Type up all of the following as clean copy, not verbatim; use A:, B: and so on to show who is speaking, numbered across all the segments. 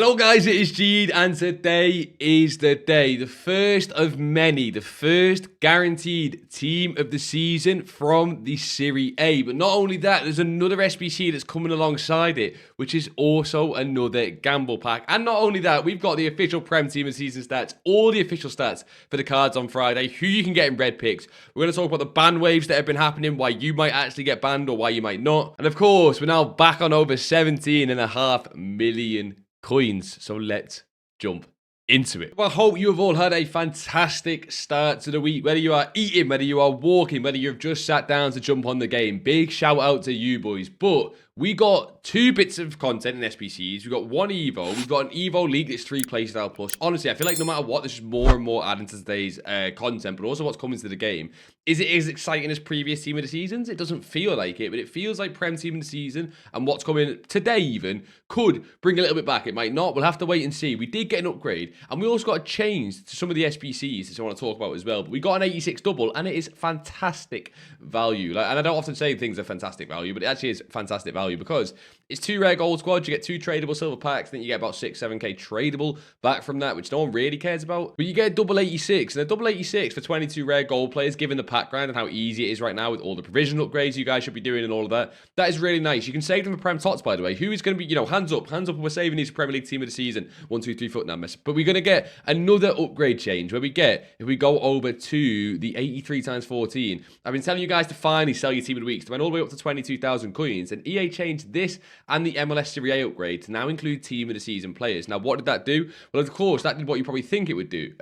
A: Hello guys, it is Jead, and today is the day, the first of many, the first guaranteed team of the season from the Serie A. But not only that, there's another SBC that's coming alongside it, which is also another gamble pack. And not only that, we've got the official Prem team of season stats, all the official stats for the cards on Friday, who you can get in red picks. We're going to talk about the ban waves that have been happening, why you might actually get banned or why you might not. And of course, we're now back on over 17.5 million coins, so let's jump into it. Well, I hope you have all had a fantastic start to the week, whether you are eating, whether you are walking, whether you've just sat down to jump on the game. Big shout out to you boys. But we got 2 bits of content in SBCs. We've got 1 Evo. We've got an Evo League that's 3 playstyle plus. Honestly, I feel like no matter what, there's just more and more adding to today's content, but also what's coming to the game. Is it as exciting as previous team of the seasons? It doesn't feel like it, but it feels like Prem team of the season, and what's coming today even could bring a little bit back. It might not. We'll have to wait and see. We did get an upgrade, and we also got a change to some of the SBCs, which I want to talk about as well. But we got an 86 double, and it is fantastic value. And I don't often say things are fantastic value, but it actually is fantastic value because it's 2 rare gold squads. You get 2 tradable silver packs. Then you get about 6-7k tradable back from that, which no one really cares about. But you get a double 86, and a double 86 for 22 rare gold players, given the pack grind and how easy it is right now with all the provision upgrades you guys should be doing and all of that. That is really nice. You can save them for Prem TOTS, by the way. Who is going to be, hands up, we're saving these Premier League team of the season. 1, 2, 3 foot numbers. But we're going to get another upgrade change where we get, if we go over to the 83 times 14, I've been telling you guys to finally sell your team of the week. So went all the way up to 22,000 coins, and EA changed this and the MLS Serie A upgrade to now include team of the season players. Now, what did that do? Well, of course, that did what you probably think it would do,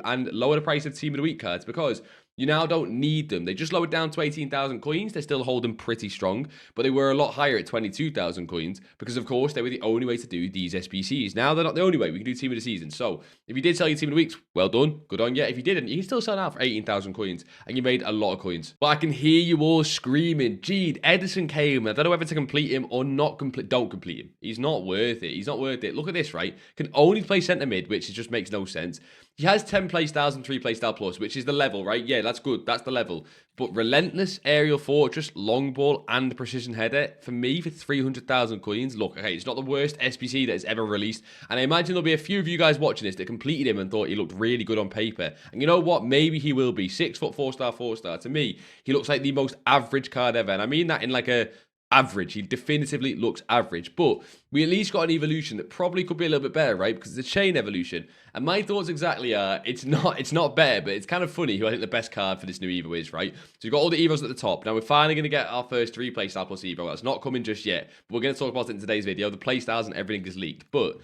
A: and lower the price of team of the week cards, because you now don't need them. They just lowered down to 18,000 coins. They're still holding pretty strong, but they were a lot higher at 22,000 coins because, of course, they were the only way to do these SBCs. Now they're not the only way. We can do team of the season. So if you did sell your team of the weeks, well done. Good on you. If you didn't, you can still sell out for 18,000 coins, and you made a lot of coins. But I can hear you all screaming, Jead, Éderson came. I don't know whether to complete him or not complete. Don't complete him. He's not worth it. He's not worth it. Look at this, right? Can only play centre mid, which just makes no sense. He has 10 playstyles and 3 playstyle plus, which is the level, right? Yeah, that's good. That's the level. But relentless, aerial fortress, long ball, and precision header, for me, for 300,000 coins, look, okay, it's not the worst SBC that has ever released. And I imagine there'll be a few of you guys watching this that completed him and thought he looked really good on paper. And you know what? Maybe he will be. 6 foot, 4-star, 4-star. To me, he looks like the most average card ever. And I mean that in like a average. He definitively looks average, but we at least got an evolution that probably could be a little bit better, right? Because it's a chain evolution. And my thoughts exactly are, it's not better, but it's kind of funny who I think the best card for this new Evo is, right? So we've got all the Evos at the top. Now we're finally going to get our first 3 playstyle plus Evo. That's not coming just yet, but we're going to talk about it in today's video. The playstyles and everything is leaked, but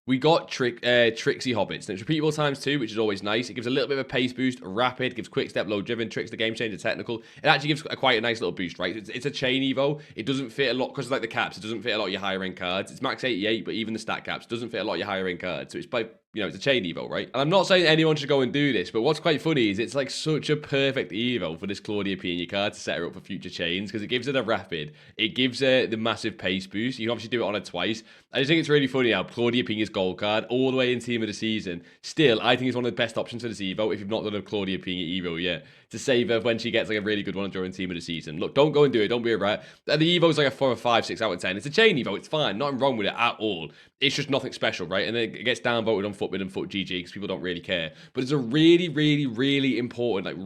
A: we got Trixie Hobbits. And it's repeatable times 2, which is always nice. It gives a little bit of a pace boost, rapid, gives quick step, low driven, Tricks the game changer, technical. It actually gives quite a nice little boost, right? It's a chain Evo. It doesn't fit a lot, because like the caps, it doesn't fit a lot of your higher end cards. It's max 88, but even the stat caps doesn't fit a lot of your higher end cards. So it's by, it's a chain Evo, right? And I'm not saying anyone should go and do this, but what's quite funny is it's like such a perfect Evo for this Claudia P in your card to set her up for future chains, because it gives her the rapid, it gives her the massive pace boost. You can obviously do it on her twice. I just think it's really funny how Claudia P is gold card all the way in team of the season. Still, I think it's one of the best options for this Evo if you've not done a Claudia P Evo yet, to save her when she gets like a really good one during team of the season. Look, don't go and do it. Don't be a rat. The Evo's like a 4 or 5, 6 out of 10. It's a chain Evo. It's fine. Nothing wrong with it at all. It's just nothing special, right? And then it gets downvoted on FUT and FUT GG because people don't really care. But it's a really, really, really important,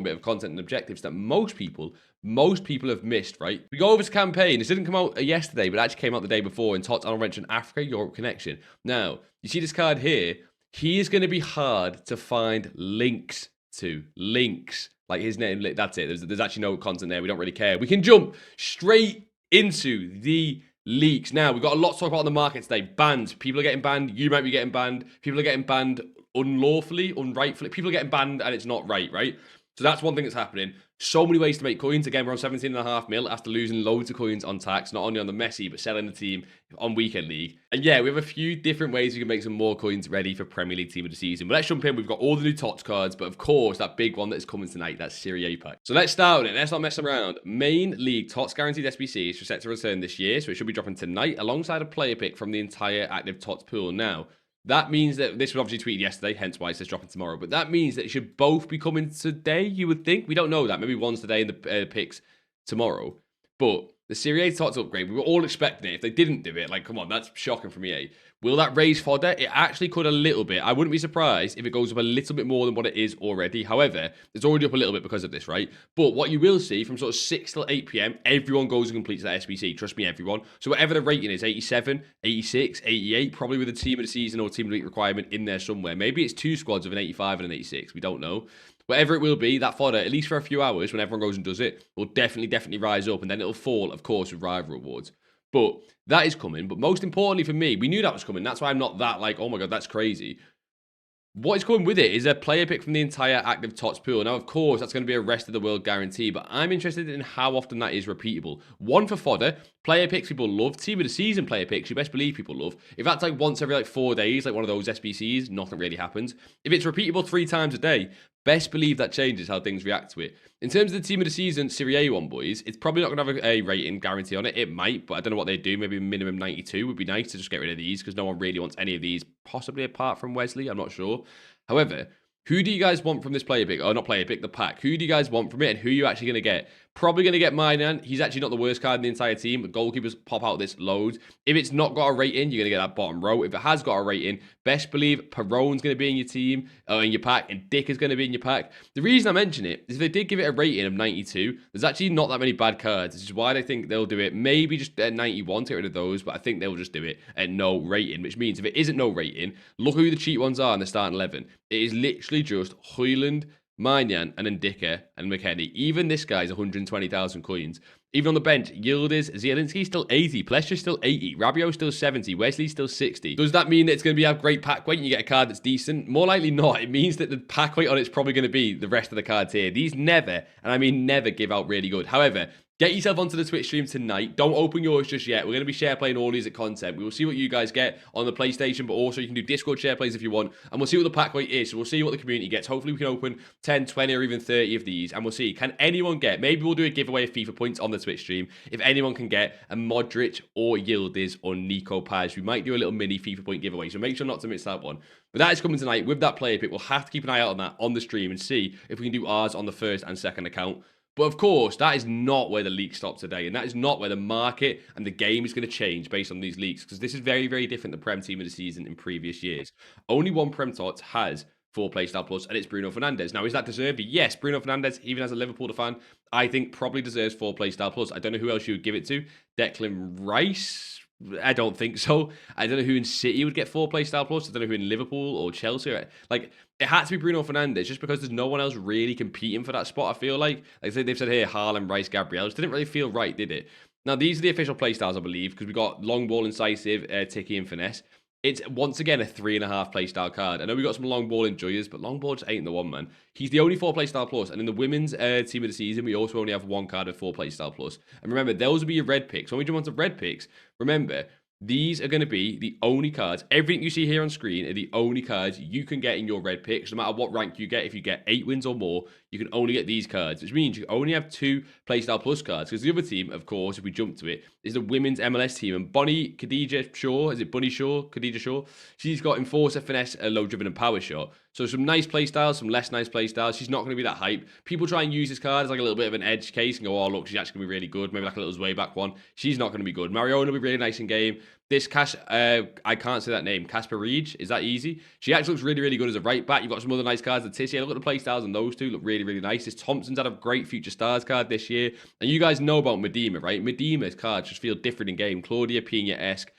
A: bit of content and objectives that most people have missed, right? We go over to campaign. This didn't come out yesterday, but it actually came out the day before in TOTS Honorable Mention Africa Europe Connection. Now, you see this card here? He is going to be hard to find links to. Links. Like his name, that's it. There's actually no content there. We don't really care. We can jump straight into the leaks. Now, we've got a lot to talk about on the market today. Bans. People are getting banned. You might be getting banned. People are getting banned unlawfully, unrightfully. People are getting banned and it's not right? So that's one thing that's happening. So many ways to make coins. Again, we're on 17.5 mil after losing loads of coins on tax, not only on the Messi, but selling the team on Weekend League. And yeah, we have a few different ways we can make some more coins ready for Premier League team of the season. But let's jump in. We've got all the new TOTS cards, but of course, that big one that is coming tonight, that Serie A pack. So let's start with it. Let's not mess around. Main League TOTS guaranteed SBC is set to return this year, so it should be dropping tonight alongside a player pick from the entire active TOTS pool. Now, that means that this was obviously tweeted yesterday, hence why it says dropping tomorrow. But that means that it should both be coming today, you would think. We don't know that. Maybe one's today and the picks tomorrow. But the Serie A TOTS upgrade, we were all expecting it. If they didn't do it, like, come on, that's shocking from EA. Will that raise fodder? It actually could a little bit. I wouldn't be surprised if it goes up a little bit more than what it is already. However, it's already up a little bit because of this, right? But what you will see from sort of 6 till 8 p.m, everyone goes and completes that SBC. Trust me, everyone. So whatever the rating is, 87, 86, 88, probably with a team of the season or team of the week requirement in there somewhere. Maybe it's 2 squads of an 85 and an 86. We don't know. Whatever it will be, that fodder, at least for a few hours when everyone goes and does it, will definitely rise up. And then it'll fall, of course, with rival rewards. But that is coming. But most importantly for me, we knew that was coming. That's why I'm not that like, oh my God, that's crazy. What is coming with it is a player pick from the entire active TOTS pool. Now, of course, that's going to be a rest of the world guarantee, but I'm interested in how often that is repeatable. One for fodder, player picks people love, team of the season player picks, you best believe people love. If that's like once every like 4 days, like one of those SBCs, nothing really happens. If it's repeatable 3 times a day, best believe that changes how things react to it. In terms of the team of the season Serie A one, boys, it's probably not going to have a rating guarantee on it. It might, but I don't know what they do. Maybe minimum 92 would be nice to just get rid of these because no one really wants any of these, possibly apart from Wesley. I'm not sure. However, who do you guys want from this player pick? Oh, not player pick, the pack. Who do you guys want from it and who are you actually going to get? Probably going to get Mainan. He's actually not the worst card in the entire team. But goalkeepers pop out this loads. If it's not got a rating, you're going to get that bottom row. If it has got a rating, best believe Perone's going to be in your team, or in your pack, and Dick is going to be in your pack. The reason I mention it is if they did give it a rating of 92, there's actually not that many bad cards. This is why I think they'll do it maybe just at 91 to get rid of those, but I think they'll just do it at no rating, which means if it isn't no rating, look who the cheap ones are in the starting 11. It is literally just Højlund, Maignan, and Ndicka and McKennie. Even this guy's 120,000 coins. Even on the bench, Yildiz, Zielinski's still 80, Plestra's still 80, Rabiot's still 70, Wesley's still 60. Does that mean that it's going to have great pack weight and you get a card that's decent? More likely not. It means that the pack weight on it's probably going to be the rest of the cards here. These never, and I mean never, give out really good. However, get yourself onto the Twitch stream tonight. Don't open yours just yet. We're going to be share playing all these at content. We will see what you guys get on the PlayStation, but also you can do Discord share plays if you want. And we'll see what the pack weight is. So we'll see what the community gets. Hopefully we can open 10, 20, or even 30 of these. And we'll see. Can anyone get, maybe we'll do a giveaway of FIFA points on the Twitch stream. If anyone can get a Modric or Yildiz or Nico Paz, we might do a little mini FIFA point giveaway. So make sure not to miss that one. But that is coming tonight with that player pick. We'll have to keep an eye out on that on the stream and see if we can do ours on the first and second account. But of course, that is not where the leaks stop today. And that is not where the market and the game is going to change based on these leaks. Because this is very, very different than Prem Team of the Season in previous years. Only one Prem TOTS has 4 Playstyle Plus, and it's Bruno Fernandes. Now, is that deserved? Yes, Bruno Fernandes, even as a Liverpool fan, I think probably deserves 4 Playstyle Plus. I don't know who else you would give it to. Declan Rice? I don't think so. I don't know who in City would get 4 Playstyle Plus. I don't know who in Liverpool or Chelsea. Like, it had to be Bruno Fernandes just because there's no one else really competing for that spot, I feel like. Like they've said here, Haaland, Rice, Gabriel. It didn't really feel right, did it? Now, these are the official playstyles, I believe, because we got long ball, incisive, ticky, and finesse. It's, once again, a 3.5 playstyle card. I know we got some long ball enjoyers, but long ball just ain't the one, man. He's the only 4 playstyle plus. And in the women's team of the season, we also only have 1 card of 4 playstyle plus. And remember, those will be your red picks. When we jump onto red picks, remember, these are going to be the only cards. Everything you see here on screen are the only cards you can get in your red picks. No matter what rank you get, if you get 8 wins or more, you can only get these cards, which means you only have 2 Playstyle Plus cards. Because the other team, of course, if we jump to it, is the women's MLS team. And Bonnie Khadija Shaw, is it Bunny Shaw? Khadija Shaw? She's got Enforcer, Finesse, Low Driven, and Power Shot. So some nice playstyles, some less nice playstyles. She's not going to be that hype. People try and use this card as like a little bit of an edge case and go, oh, look, she's actually going to be really good. Maybe like a little way back one. She's not going to be good. Mariona will be really nice in game. This Cash, I can't say that name. Casper Reed, is that easy? She actually looks really, really good as a right back. You've got some other nice cards. The Tissy, look at the playstyles and those two look really, really nice. This Thompson's had a great Future Stars card this year. And you guys know about Medema, right? Medema's cards just feel different in game. Claudia, Pina-esque.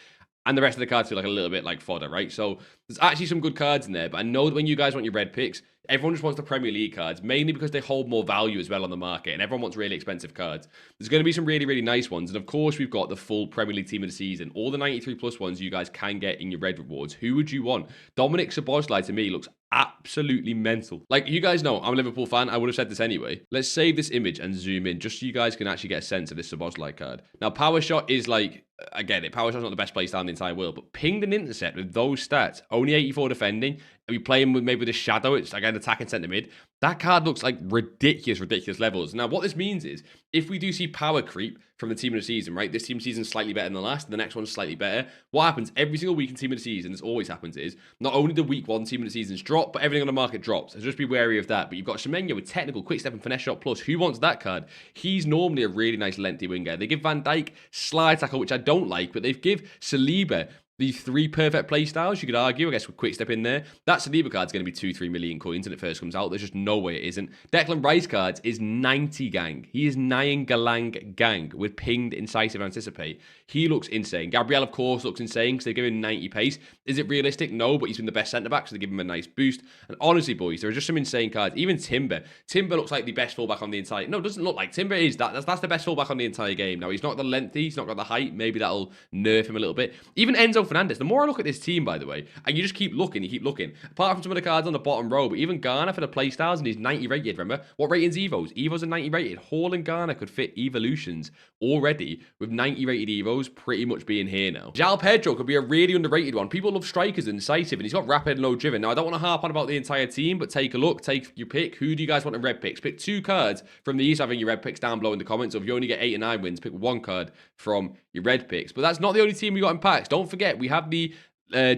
A: And the rest of the cards feel like a little bit like fodder, right? So there's actually some good cards in there. But I know that when you guys want your red picks, everyone just wants the Premier League cards, mainly because they hold more value as well on the market. And everyone wants really expensive cards. There's going to be some really, really nice ones. And of course, we've got the full Premier League team of the season. All the 93 plus ones you guys can get in your red rewards. Who would you want? Dominic Szoboszlai to me looks absolutely mental. Like, you guys know, I'm a Liverpool fan. I would have said this anyway. Let's save this image and zoom in just so you guys can actually get a sense of this Szoboszlai card. Now, Power Shot is like, I get it, Power Shot's not the best playstyle in the entire world, but pinged and intercept with those stats, only 84 defending, and we play him with maybe the shadow, it's again attacking centre mid. That card looks like ridiculous levels. Now, what this means is, if we do see power creep from the team of the season, right? This team of the season is slightly better than the last, and the next one's slightly better. What happens every single week in team of the season, this always happens, is not only the week 1 team of the seasons drop, but everything on the market drops. So just be wary of that. But you've got Semenyo with technical, quick step, and finesse shot plus. Who wants that card? He's normally a really nice lengthy winger. They give Van Dijk slide tackle, which I don't like, but they've give Saliba the 3 perfect playstyles, you could argue, I guess, with Quick Step in there. That Saliba card's going to be 2-3 million coins when it first comes out. There's just no way it isn't. Declan Rice cards is 90 gang. He is 9 Galang gang with pinged, incisive, anticipate. He looks insane. Gabriel, of course, looks insane because they give him 90 pace. Is it realistic? No, but he's been the best centre-back, so they give him a nice boost. And honestly, boys, there are just some insane cards. Even Timber. Timber looks like the best fullback on the entire... No, it doesn't look like. Timber is. That's the best fullback on the entire game. Now, he's not the lengthy. He's not got the height. Maybe that'll nerf him a little bit. Even Enzo Fernandez. The more I look at this team, by the way, and you just keep looking, apart from some of the cards on the bottom row, but even Garner for the playstyles, and he's 90 rated, remember? What rating's Evo's? Evo's are 90 rated. Hall and Garner could fit evolutions already with 90 rated Evos pretty much being here now. João Pedro could be a really underrated one. People love strikers and incisive, and he's got rapid and low driven. Now, I don't want to harp on about the entire team, but take a look, take your pick. Who do you guys want in red picks? Pick 2 cards from these having your red picks down below in the comments. So if you only get 8 or 9 wins, pick 1 card from your red picks. But that's not the only team we got in packs. Don't forget, we have the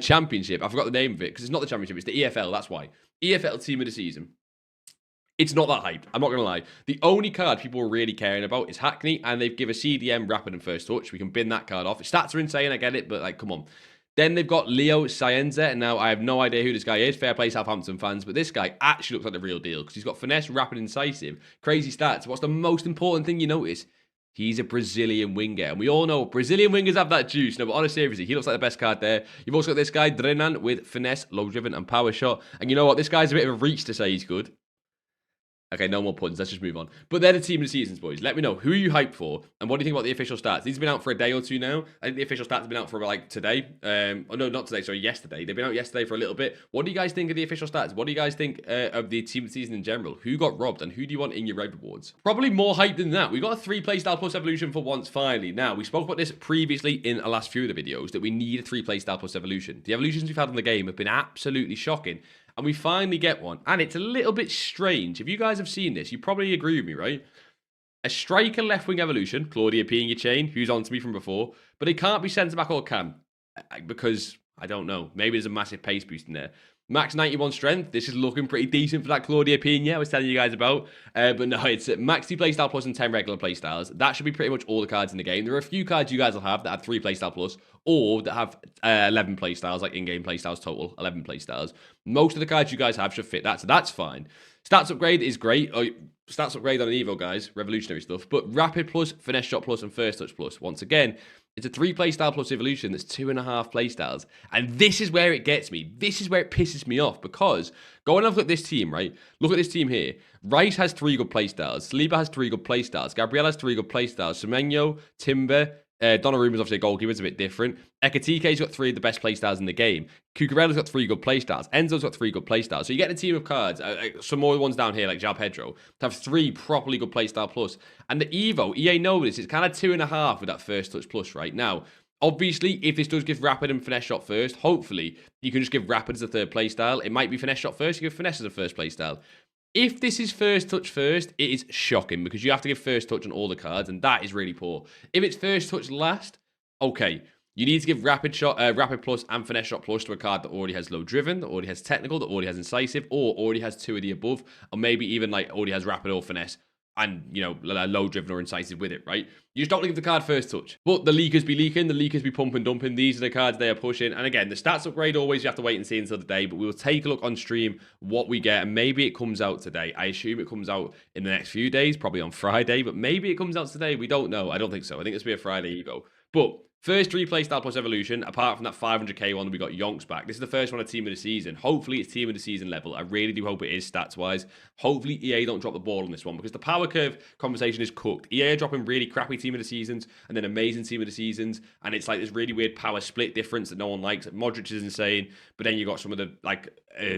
A: championship. I forgot the name of it because it's not the championship, it's the EFL. That's why. EFL team of the season. It's not that hyped. I'm not going to lie. The only card people are really caring about is Hackney, and they've given a CDM rapid and first touch. We can bin that card off. Stats are insane, I get it, but like, come on. Then they've got Leo Cienza, and now I have no idea who this guy is. Fair play, Southampton fans, but this guy actually looks like the real deal because he's got finesse, rapid, incisive, crazy stats. What's the most important thing you notice? He's a Brazilian winger. And we all know Brazilian wingers have that juice. No, but honestly, seriously, he looks like the best card there. You've also got this guy, Drenan, with finesse, low driven, and power shot. And you know what? This guy's a bit of a reach to say he's good. Okay, no more puns. Let's just move on. But they're the team of the seasons, boys. Let me know. Who are you hyped for? And what do you think about the official stats? These have been out for a day or two now. I think the official stats have been out for like today. Oh, no, not today. Sorry, yesterday. They've been out yesterday for a little bit. What do you guys think of the official stats? What do you guys think of the team of the season in general? Who got robbed and who do you want in your red rewards? Probably more hype than that. We got a 3 playstyle plus evolution for once, finally. Now, we spoke about this previously in the last few of the videos that we need a 3 playstyle plus evolution. The evolutions we've had in the game have been absolutely shocking. And we finally get one. And it's a little bit strange. If you guys have seen this, you probably agree with me, right? A striker left wing evolution, Claudia P in your chain, who's on to me from before. But it can't be centre back or cam. Because, I don't know, maybe there's a massive pace boost in there. Max 91 strength. This is looking pretty decent for that Claudia Pina I was telling you guys about. But no, it's max 2 playstyle plus and 10 regular playstyles. That should be pretty much all the cards in the game. There are a few cards you guys will have that have 3 playstyle plus or that have 11 playstyles, like in-game playstyles total, 11 playstyles. Most of the cards you guys have should fit that, so that's fine. Stats upgrade is great. Stats upgrade on an Evo, guys. Revolutionary stuff. But Rapid plus, Finesse Shot plus, and First Touch plus. Once again, it's a 3 playstyle plus evolution that's 2.5 playstyles. And this is where it gets me. This is where it pisses me off because go and look at this team, right? Look at this team here. Rice has 3 good playstyles. Saliba has 3 good playstyles. Gabriel has 3 good playstyles. Semenyo, Timber, Donnarumma's obviously a goalkeeper, it's a bit different. Ekatike's got 3 of the best playstyles in the game. Cucurella's got 3 good playstyles. Enzo's got 3 good playstyles. So you get a team of cards, some more ones down here like João Pedro, to have 3 properly good playstyle plus. And the Evo, EA know this, it's kind of 2.5 with that First Touch plus right now. Obviously, if this does give Rapid and Finesse Shot first, hopefully you can just give Rapid as a 3rd playstyle. It might be Finesse Shot first, you give Finesse as a 1st playstyle. If this is First Touch first, it is shocking because you have to give First Touch on all the cards, and that is really poor. If it's First Touch last, okay, you need to give Rapid Plus and Finesse Shot Plus to a card that already has Low Driven, that already has Technical, that already has Incisive, or already has 2 of the above, or maybe even like already has Rapid or Finesse, and, you know, Low Driven or Incisive with it, right? You just don't give the card First Touch. But the leakers be leaking, the leakers be pumping, dumping. These are the cards they are pushing. And again, the stats upgrade, always you have to wait and see until the day, but we will take a look on stream what we get, and maybe it comes out today. I assume it comes out in the next few days, probably on Friday, but maybe it comes out today. We don't know. I don't think so. I think it's be a Friday Evo. But first 3 playstyle plus evolution, apart from that 500k one, we got Yonks back. This is the first one of Team of the Season. Hopefully it's Team of the Season level. I really do hope it is stats-wise. Hopefully EA don't drop the ball on this one because the power curve conversation is cooked. EA are dropping really crappy Team of the Seasons and then amazing Team of the Seasons, and it's like this really weird power split difference that no one likes. Modric is insane, but then you got some of the like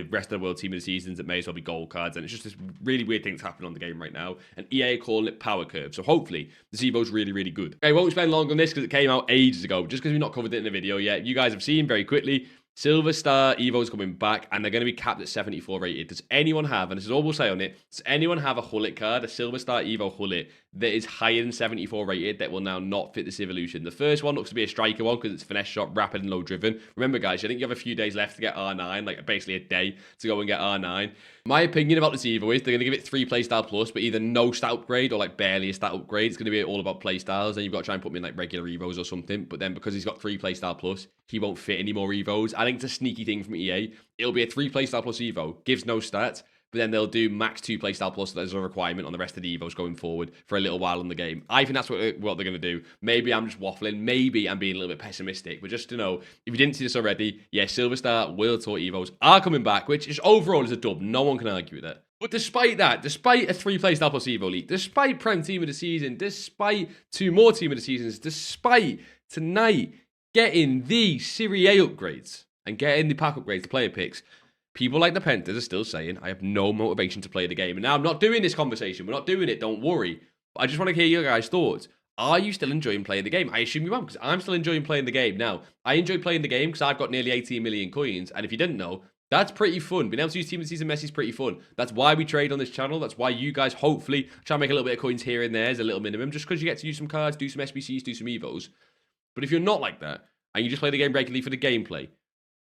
A: rest of the world Team of the Seasons that may as well be gold cards, and it's just this really weird thing that's happening on the game right now, and EA are calling it power curve. So hopefully the Evo's really, really good. Okay, won't spend long on this because it came out ages ago, just because we've not covered it in the video yet. You guys have seen very quickly, Silver Star Evo's coming back, and they're going to be capped at 74 rated. Does anyone have, and this is all we'll say on it, does anyone have a Hullet card, a Silver Star Evo Hullet that is higher than 74 rated that will now not fit this evolution. The first one looks to be a striker one because it's finesse shot, rapid and low driven. Remember guys, I think you have a few days left to get R9, like basically a day to go and get R9. My opinion about this Evo is they're going to give it 3 playstyle plus, but either no stat upgrade or like barely a stat upgrade. It's going to be all about playstyles, and you've got to try and put him in like regular Evos or something. But then because he's got 3 playstyle plus, he won't fit any more Evos. I think it's a sneaky thing from EA. It'll be a 3 playstyle plus Evo, gives no stats, but then they'll do max 2 playstyle plus as a requirement on the rest of the Evos going forward for a little while in the game. I think that's what they're going to do. Maybe I'm just waffling. Maybe I'm being a little bit pessimistic. But just to know, if you didn't see this already, yeah, Silver Star World Tour Evos are coming back, which is overall is a dub. No one can argue with that. But despite that, despite a 3 playstyle plus Evo league, despite Prem Team of the Season, despite 2 more Team of the Seasons, despite tonight getting the Serie A upgrades and getting the pack upgrades, the player picks, people like the Pentas are still saying, I have no motivation to play the game. And now I'm not doing this conversation. We're not doing it. Don't worry. But I just want to hear your guys' thoughts. Are you still enjoying playing the game? I assume you are, because I'm still enjoying playing the game. Now, I enjoy playing the game because I've got nearly 18 million coins. And if you didn't know, that's pretty fun. Being able to use Team of the Season Messi is pretty fun. That's why we trade on this channel. That's why you guys hopefully try and make a little bit of coins here and there as a little minimum, just because you get to use some cards, do some SBCs, do some Evos. But if you're not like that, and you just play the game regularly for the gameplay,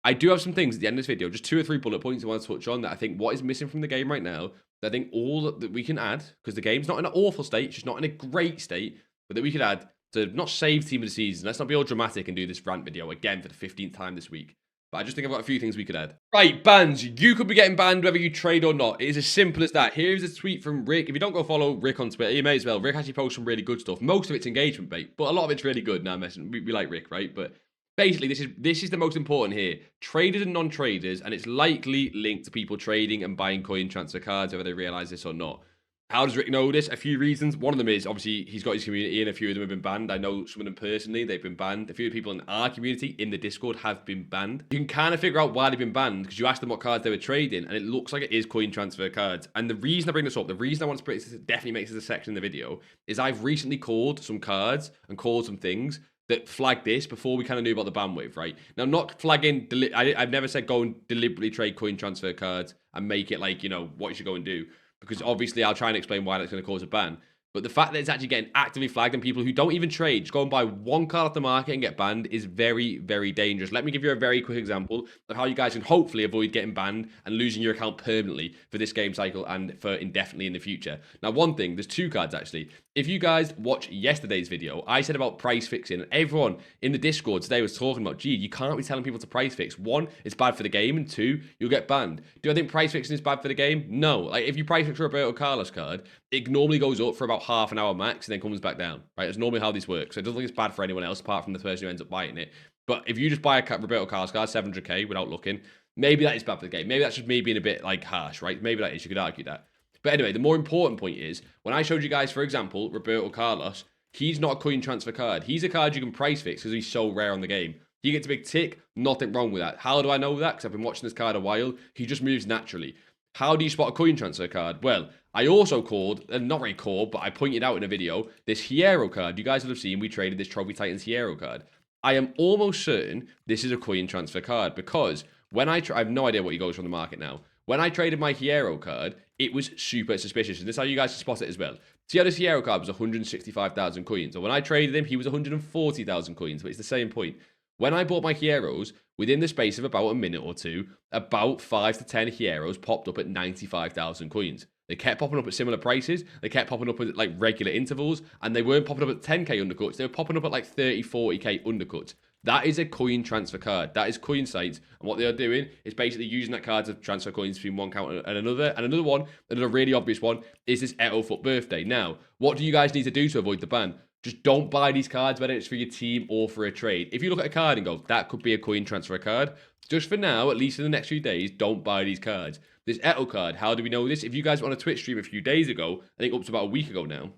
A: I do have some things at the end of this video, just 2 or 3 bullet points I want to touch on that I think what is missing from the game right now, that I think all that we can add, because the game's not in an awful state, it's just not in a great state, but that we could add to not save Team of the Season. Let's not be all dramatic and do this rant video again for the 15th time this week. But I just think I've got a few things we could add. Right, bans. You could be getting banned whether you trade or not. It is as simple as that. Here's a tweet from Rick. If you don't go follow Rick on Twitter, you may as well. Rick actually posts some really good stuff. Most of it's engagement bait, but a lot of it's really good. Now, we like Rick, right? But basically, this is the most important here. Traders and non-traders, and it's likely linked to people trading and buying coin transfer cards, whether they realize this or not. How does Rick know this? A few reasons. One of them is, obviously, he's got his community and a few of them have been banned. I know some of them personally, they've been banned. A few people in our community, in the Discord, have been banned. You can kind of figure out why they've been banned because you ask them what cards they were trading and it looks like it is coin transfer cards. And the reason I bring this up, the reason I want to put this, definitely makes this a section in the video, is I've recently called some cards and called some things that flagged this before we kind of knew about the ban wave, right? Now, not flagging, I've never said go and deliberately trade coin transfer cards and make it like, you know, what you should go and do. Because obviously I'll try and explain why that's going to cause a ban. But the fact that it's actually getting actively flagged and people who don't even trade, just go and buy one card off the market and get banned is very, very dangerous. Let me give you a very quick example of how you guys can hopefully avoid getting banned and losing your account permanently for this game cycle and for indefinitely in the future. Now, one thing, there's 2 cards actually. If you guys watch yesterday's video, I said about price fixing, and everyone in the Discord today was talking about, gee, you can't be telling people to price fix. 1, it's bad for the game, and 2, you'll get banned. Do I think price fixing is bad for the game? No. Like, if you price fix a Roberto Carlos card, it normally goes up for about half an hour max and then comes back down, right? That's normally how this works. So I don't think it's bad for anyone else apart from the person who ends up buying it. But if you just buy a Roberto Carlos card, 700k, without looking, maybe that is bad for the game. Maybe that's just me being a bit, like, harsh, right? Maybe that is. You could argue that. But anyway, the more important point is, when I showed you guys, for example, Roberto Carlos, he's not a coin transfer card. He's a card you can price fix because he's so rare on the game. He gets a big tick, nothing wrong with that. How do I know that? Because I've been watching this card a while. He just moves naturally. How do you spot a coin transfer card? Well, I also called, and not really called, but I pointed out in a video, this Hierro card. You guys will have seen we traded this Trophy Titans Hierro card. I am almost certain this is a coin transfer card because when I have no idea what he goes from the market now. When I traded my Hierro card, it was super suspicious. And this is how you guys can spot it as well. See how this Hierro card was 165,000 coins. So when I traded him, he was 140,000 coins. But it's the same point. When I bought my Hierros, within the space of about a minute or two, about 5 to 10 Hierros popped up at 95,000 coins. They kept popping up at similar prices. They kept popping up at like regular intervals. And they weren't popping up at 10k undercuts. They were popping up at like 30, 40k undercuts. That is a coin transfer card. That is coin sites. And what they are doing is basically using that card to transfer coins between one account and another. And another really obvious one, is this Eto Foot birthday. Now, what do you guys need to do to avoid the ban? Just don't buy these cards, whether it's for your team or for a trade. If you look at a card and go, that could be a coin transfer card, just for now, at least in the next few days, don't buy these cards. This Eto card, how do we know this? If you guys were on a Twitch stream a few days ago, I think up to about a week ago now,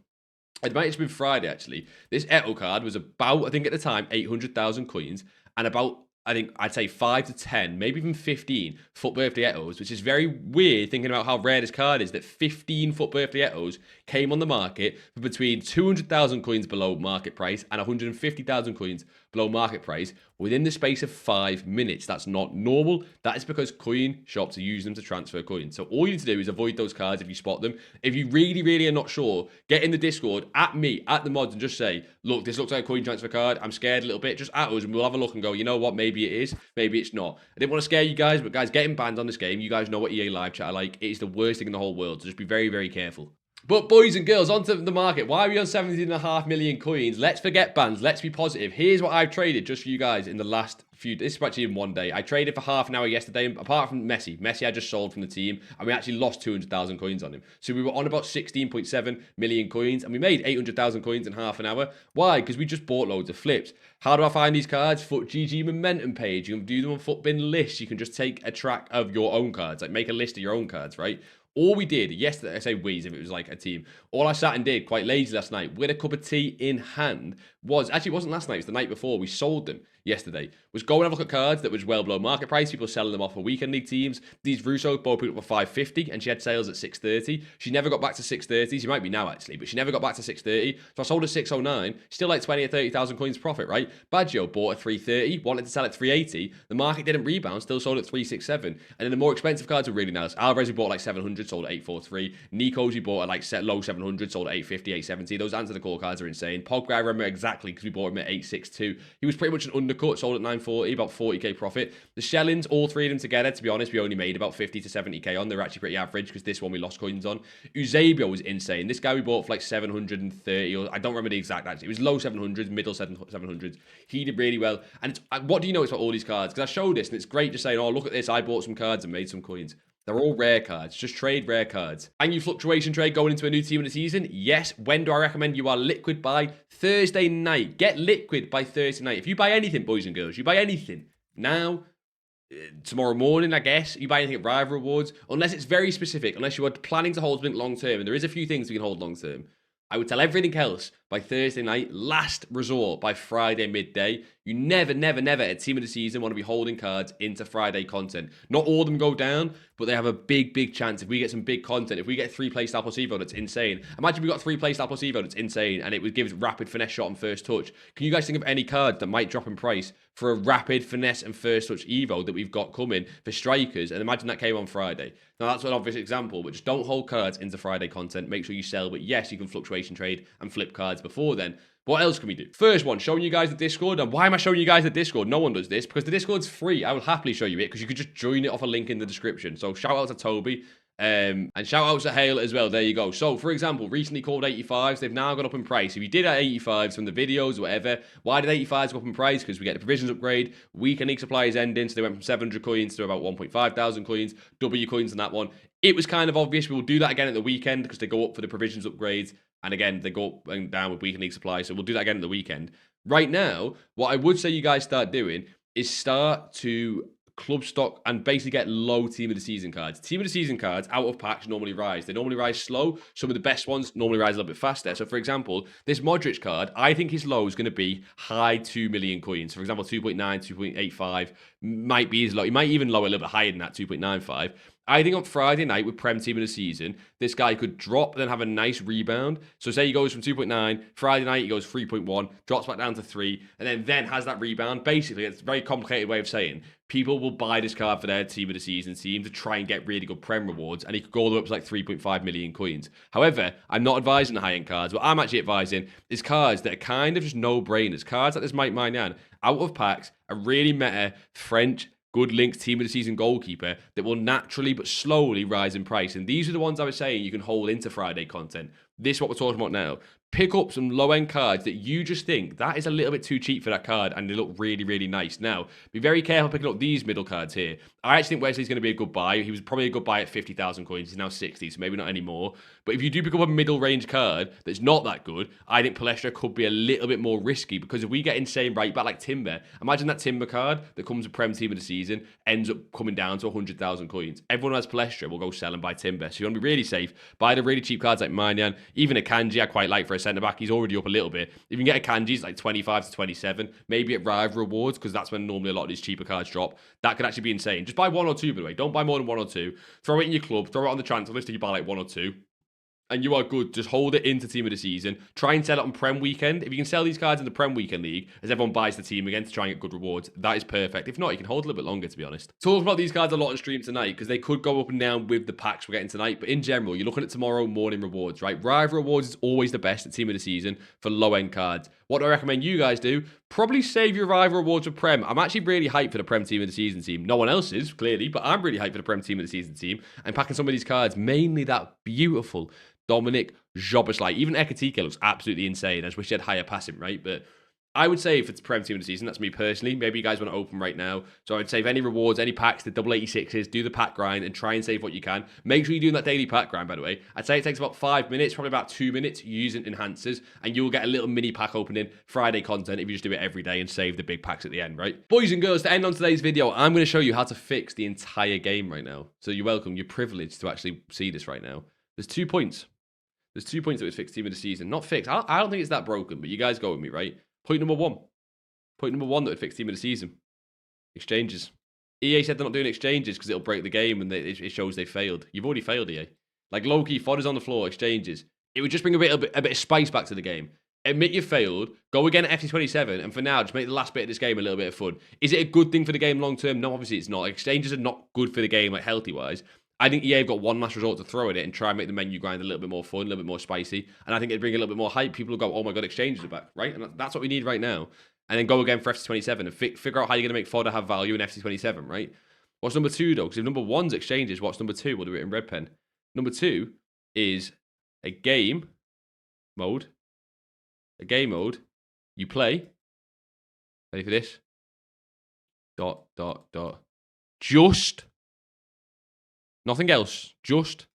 A: it might have been Friday actually. This Eto card was about, I think at the time, 800,000 coins and about, I think I'd say 5 to 10, maybe even 15 Foot Birthday Etos, which is very weird thinking about how rare this card is, that 15 Foot Birthday Etos came on the market for between 200,000 coins below market price and 150,000 coins below market price within the space of 5 minutes. That's not normal. That is because coin shops are using them to transfer coins. So all you need to do is avoid those cards if you spot them. If you really are not sure, get in the Discord at me, at the mods, and just say, look, this looks like a coin transfer card. I'm scared a little bit. Just at us, and we'll have a look and go, you know what? Maybe it is. Maybe it's not. I didn't want to scare you guys, but guys, getting banned on this game, you guys know what EA live chat are like. It is the worst thing in the whole world. So just be very careful. But boys and girls, onto the market. Why are we on 17.5 million coins? Let's forget bans. Let's be positive. Here's what I've traded just for you guys in the last few... This is actually in one day. I traded for half an hour yesterday, apart from Messi. Messi I just sold from the team, and we actually lost 200,000 coins on him. So we were on about 16.7 million coins, and we made 800,000 coins in half an hour. Why? Because we just bought loads of flips. How do I find these cards? FUTGG Momentum page. You can do them on FUTBin lists. You can just take a track of your own cards. Like, make a list of your own cards, right? All we did yesterday, I say we, if it was like a team, all I sat and did quite lazy last night with a cup of tea in hand was, actually it wasn't last night, it was the night before, we sold them yesterday, was go and have a look at cards that was well below market price, people selling them off for weekend league teams. These Russo both put up for 550 and she had sales at 630. She never got back to 630, she might be now actually, but she never got back to 630. So I sold at 609, still like 20 or 30,000 coins profit, right? Baggio bought at 330, wanted to sell at 380. The market didn't rebound, still sold at 367. And then the more expensive cards were really nice. Alvarez we bought like 700, sold at 843. Nico's we bought at like low 700, sold at 850, 870. Those answer the call cards are insane. Pogba I remember exactly because we bought him at 862. He was pretty much an undercut, sold at 940, about 40k profit. The Shellings, all three of them together, to be honest, we only made about 50 to 70k on. They're actually pretty average because this one we lost coins on. Eusebio was insane. This guy we bought for like 730, or I don't remember the exact actually. It was low 700s, middle 700s. He did really well. And what do you notice about all these cards? Because I showed this and it's great just saying, oh, look at this. I bought some cards and made some coins. They're all rare cards. Just trade rare cards. And you fluctuation trade going into a new team in the season? Yes. When do I recommend you are liquid by? Thursday night. Get liquid by Thursday night. If you buy anything, boys and girls, you buy anything now, tomorrow morning, I guess, you buy anything at Rival Rewards, unless it's very specific, unless you are planning to hold something long term, and there is a few things we can hold long term, I would tell everything else by Thursday night, last resort by Friday midday. You never at team of the season want to be holding cards into Friday content. Not all of them go down, but they have a big chance. If we get some big content, if we get 3 playstyle plus Evo, that's insane. Imagine we got 3 playstyle plus Evo, that's insane, and it would give rapid finesse shot on first touch. Can you guys think of any cards that might drop in price for a rapid finesse and first touch Evo that we've got coming for strikers? And imagine that came on Friday. Now that's an obvious example, but just don't hold cards into Friday content. Make sure you sell, but yes, you can fluctuation trade and flip cards before then. But what else can we do? First one, showing you guys the Discord. And why am I showing you guys the Discord? No one does this because the Discord's free. I will happily show you it because you could just join it off a link in the description. So shout out to Toby. And shout out to Hale as well. There you go. So, for example, recently called 85s. They've now gone up in price. If you did at 85s from the videos or whatever, why did 85s go up in price? Because we get the provisions upgrade. Weekend league supply is ending. So they went from 700 coins to about 1.5 thousand coins. Double your coins on that one. It was kind of obvious. We will do that again at the weekend because they go up for the provisions upgrades. And again, they go up and down with weekend league supply. So we'll do that again at the weekend. Right now, what I would say you guys start doing is start to club stock and basically get low team of the season cards. Team of the season cards out of packs normally rise. They normally rise slow. Some of the best ones normally rise a little bit faster. So for example, this Modric card, I think his low is going to be high 2 million coins. For example, 2.9, 2.85 might be his low. He might even lower a little bit higher than that, 2.95. I think on Friday night with Prem team of the season, this guy could drop, then have a nice rebound. So say he goes from 2.9, Friday night he goes 3.1, drops back down to 3, and then has that rebound. Basically, it's a very complicated way of saying people will buy this card for their team of the season team to try and get really good Prem rewards, and he could go all the way up to like 3.5 million coins. However, I'm not advising the high-end cards. What I'm actually advising is cards that are kind of just no-brainers. Cards like this Mike Maignan, out of packs, a really meta French good linked team of the season goalkeeper that will naturally but slowly rise in price. And these are the ones I was saying you can hold into Friday content. This is what we're talking about now. Pick up some low-end cards that you just think that is a little bit too cheap for that card and they look really nice. Now, be very careful picking up these middle cards here. I actually think Wesley's going to be a good buy. He was probably a good buy at 50,000 coins. He's now 60, so maybe not anymore. But if you do pick up a middle-range card that's not that good, I think Palestra could be a little bit more risky because if we get insane right back like Timber, imagine that Timber card that comes with Prem team of the season ends up coming down to 100,000 coins. Everyone who has Palestra will go sell and buy Timber. So you want to be really safe. Buy the really cheap cards like Maignan. Even a Kanji I quite like for a centre-back. He's already up a little bit. If you can get a Kanji, it's like 25 to 27. Maybe at Rival Rewards, because that's when normally a lot of these cheaper cards drop. That could actually be insane. Just buy 1 or 2, by the way. Don't buy more than 1 or 2. Throw it in your club. Throw it on the transfer list if you buy like 1 or 2. and you are good, just hold it into team of the season. Try and sell it on Prem weekend. If you can sell these cards in the Prem weekend league, as everyone buys the team again to try and get good rewards, that is perfect. If not, you can hold a little bit longer, to be honest. Talk about these cards a lot on stream tonight, because they could go up and down with the packs we're getting tonight. But in general, you're looking at tomorrow morning rewards, right? Rival rewards is always the best at team of the season for low-end cards. What do I recommend you guys do? Probably save your rival rewards for Prem. I'm actually really hyped for the Prem team of the season team. No one else is, clearly, but I'm really hyped for the Prem team of the season team. I'm packing some of these cards, mainly that beautiful Dominic SUBSRIBE. Even Ekatike looks absolutely insane. I just wish he had higher passing, right? But I would say if it's Prem team of the season, that's me personally. Maybe you guys want to open right now. So I would save any rewards, any packs, the double 86s, do the pack grind and try and save what you can. Make sure you're doing that daily pack grind, by the way. I'd say it takes about 5 minutes, probably about 2 minutes using enhancers, and you'll get a little mini pack opening Friday content if you just do it every day and save the big packs at the end, right? Boys and girls, to end on today's video, I'm going to show you how to fix the entire game right now. So you're welcome. You're privileged to actually see this right now. There's 2 points. There's 2 points that was fixed team of the season. Not fixed. I don't think it's that broken, but you guys go with me, right? Point number 1. Point number 1 that would fix team of the season. Exchanges. EA said they're not doing exchanges because it'll break the game and it shows they failed. You've already failed, EA. Like, low-key, fodder's on the floor, exchanges. It would just bring a bit of spice back to the game. Admit you failed, go again at FC27, and for now, just make the last bit of this game a little bit of fun. Is it a good thing for the game long-term? No, obviously it's not. Exchanges are not good for the game, like, healthy-wise. I think EA have got one last resort to throw at it and try and make the menu grind a little bit more fun, a little bit more spicy. And I think it'd bring a little bit more hype. People will go, oh my god, exchanges are back, right? And that's what we need right now. And then go again for FC27 and figure out how you're going to make fodder have value in FC27, right? What's number 2, though? Because if number 1's exchanges, what's number 2? We'll do it in red pen. Number 2 is a game mode. A game mode. You play. Ready for this? ... Just. Nothing else. Just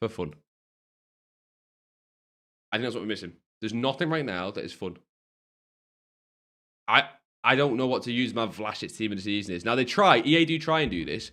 A: for fun. I think that's what we're missing. There's nothing right now that is fun. I don't know what to use my Vlasic team of the season is. Now, EA do try and do this.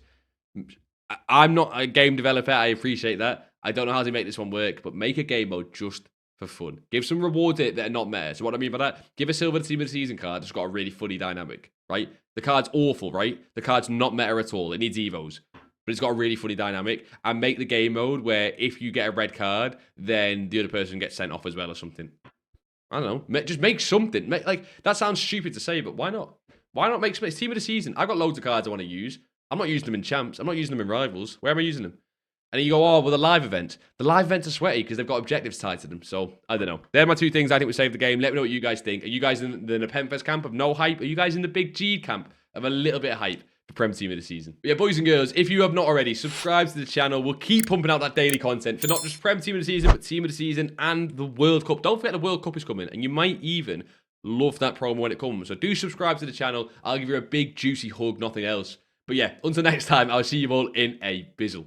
A: I'm not a game developer. I appreciate that. I don't know how to make this one work, but make a game mode just for fun. Give some rewards that are not meta. So what I mean by that, give a silver team of the season card that's got a really funny dynamic, right? The card's awful, right? The card's not meta at all. It needs evos. But it's got a really funny dynamic. And make the game mode where if you get a red card, then the other person gets sent off as well or something. I don't know. Just make something. Like, that sounds stupid to say, but why not? Why not make space? Team of the season. I've got loads of cards I want to use. I'm not using them in champs. I'm not using them in rivals. Where am I using them? And then you go, oh, well, the live event. The live events are sweaty because they've got objectives tied to them. So, I don't know. They're my 2 things I think would save the game. Let me know what you guys think. Are you guys in the Nepenthes camp of no hype? Are you guys in the BigJead camp of a little bit of hype for Prem team of the season? But yeah, boys and girls, if you have not already, subscribe to the channel. We'll keep pumping out that daily content for not just Prem team of the season, but team of the season and the World Cup. Don't forget the World Cup is coming, and you might even love that promo when it comes. So do subscribe to the channel. I'll give you a big, juicy hug, nothing else. But yeah, until next time, I'll see you all in a bizzle.